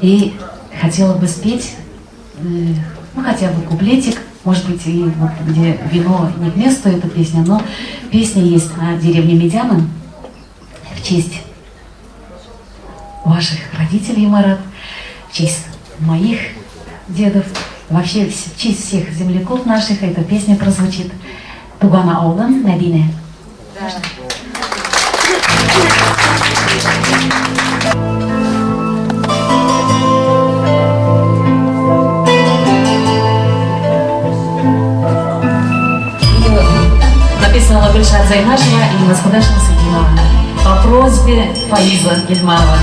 И хотела бы спеть, ну хотя бы куплетик, может быть, и вот где вино не к месту эта песня, но песня есть о деревне Медяна в честь ваших родителей, Марат, в честь моих дедов, вообще в честь всех земляков наших эта песня прозвучит. Тугана ауылым, Мәдинә. Написала Гульшат Зайнашева и Наскудашева Сагинова по просьбе Фаиза Гельманова.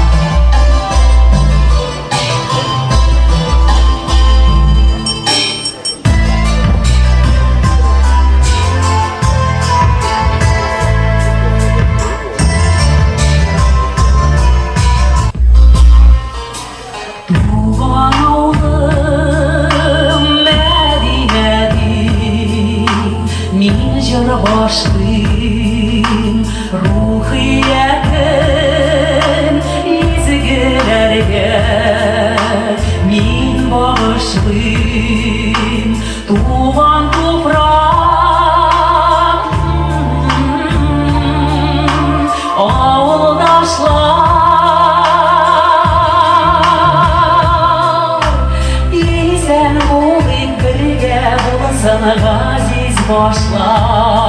Başlıyım ruhu yakın izgilerge min bağışlıyım tuğan toprağım ağıldaşlar isen olayım birge bulsana gaziz başlar.